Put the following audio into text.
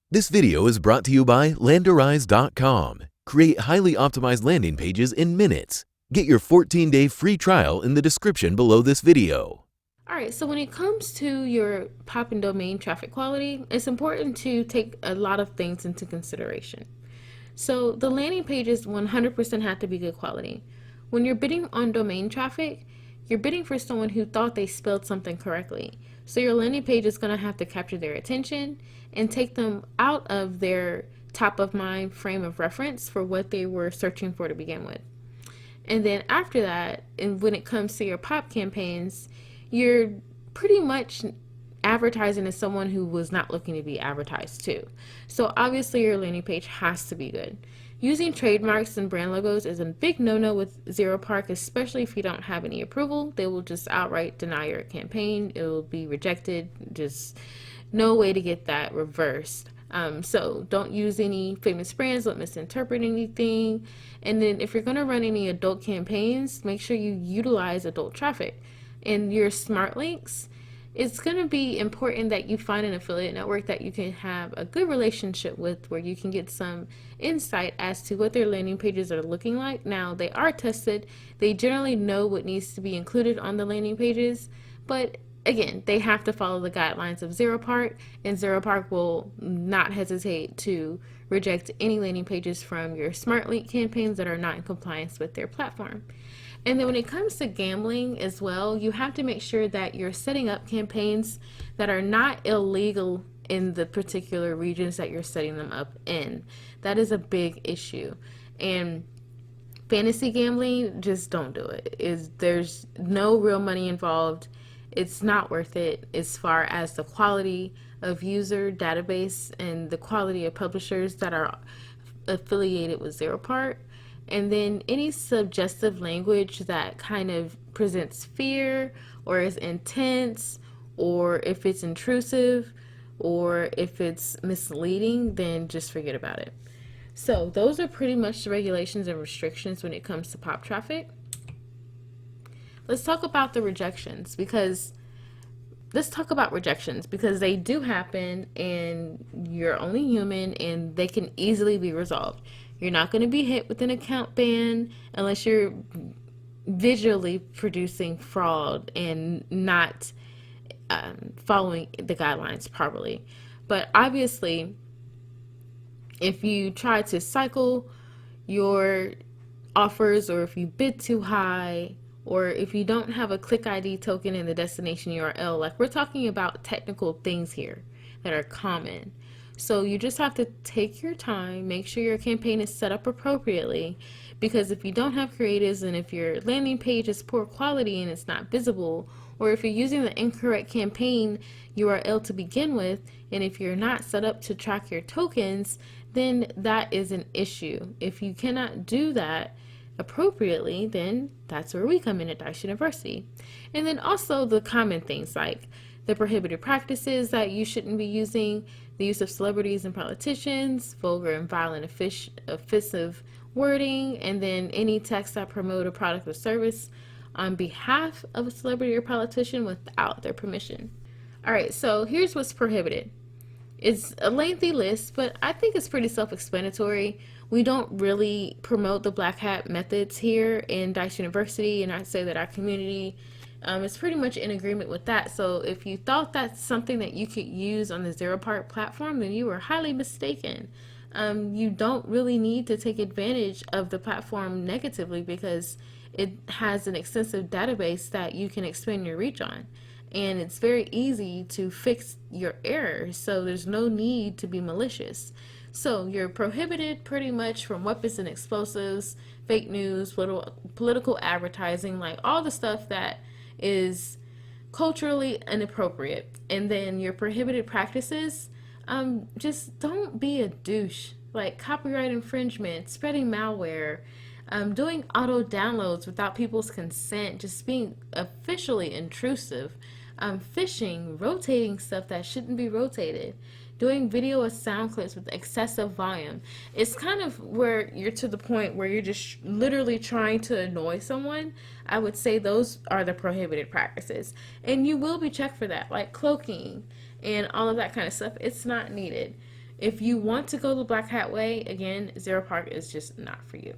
This video is brought to you by Landerize.com. Create highly optimized landing pages in minutes. Get your 14-day free trial in the description below this video. Alright, so when it comes to your pop and domain traffic quality, it's important to take a lot of things into consideration. So the landing pages 100% have to be good quality. When you're bidding on domain traffic, you're bidding for someone who thought they spelled something correctly. So your landing page is going to have to capture their attention and take them out of their top of mind frame of reference for what they were searching for to begin with. And then after that, and when it comes to your pop campaigns, you're pretty much advertising to someone who was not looking to be advertised to. So obviously your landing page has to be good. Using trademarks and brand logos is a big no-no with Zeropark, especially if you don't have any approval. They will just outright deny your campaign. It will be rejected. Just no way to get that reversed. So don't use any famous brands, don't misinterpret anything. And then if you're going to run any adult campaigns, make sure you utilize adult traffic. In your Smartlinks, it's going to be important that you find an affiliate network that you can have a good relationship with, where you can get some insight as to what their landing pages are looking like. Now, they are tested. They generally know what needs to be included on the landing pages, but again, they have to follow the guidelines of Zeropark, and Zeropark will not hesitate to reject any landing pages from your SmartLink campaigns that are not in compliance with their platform. And then when it comes to gambling as well, you have to make sure that you're setting up campaigns that are not illegal in the particular regions that you're setting them up in. That is a big issue. And fantasy gambling, just don't do it. There's no real money involved. It's not worth it as far as the quality of user database and the quality of publishers that are affiliated with Zeropark. And then any suggestive language that kind of presents fear or is intense, or if it's intrusive or if it's misleading, then just forget about it. So those are pretty much the regulations and restrictions when it comes to pop traffic. Let's talk about the rejections, because they do happen, and you're only human and they can easily be resolved. You're not going to be hit with an account ban unless you're visually producing fraud and not following the guidelines properly. But obviously, if you try to cycle your offers, or if you bid too high, or if you don't have a click ID token in the destination URL, like, we're talking about technical things here that are common. So you just have to take your time, make sure your campaign is set up appropriately, because if you don't have creatives, and if your landing page is poor quality and it's not visible, or if you're using the incorrect campaign URL to begin with, and if you're not set up to track your tokens, then that is an issue. If you cannot do that appropriately, then that's where we come in at Dice University. And then also the common things like the prohibited practices that you shouldn't be using, the use of celebrities and politicians, vulgar and violent offensive wording, and then any text that promote a product or service on behalf of a celebrity or politician without their permission. All right, so here's what's prohibited. It's a lengthy list, but I think it's pretty self-explanatory. We don't really promote the black hat methods here in Dice University, and I'd say that our community is pretty much in agreement with that. So if you thought that's something that you could use on the Zeropark platform, then you were highly mistaken. You don't really need to take advantage of the platform negatively, because it has an extensive database that you can expand your reach on. And it's very easy to fix your errors, so there's no need to be malicious. So you're prohibited pretty much from weapons and explosives, fake news, political advertising, like all the stuff that is culturally inappropriate. And then your prohibited practices, just don't be a douche. Like copyright infringement, spreading malware, doing auto downloads without people's consent, just being officially intrusive, phishing, rotating stuff that shouldn't be rotated, doing video or sound clips with excessive volume. It's kind of where you're to the point where you're just literally trying to annoy someone. I would say those are the prohibited practices. And you will be checked for that, like cloaking and all of that kind of stuff. It's not needed. If you want to go the black hat way, again, Zeropark is just not for you.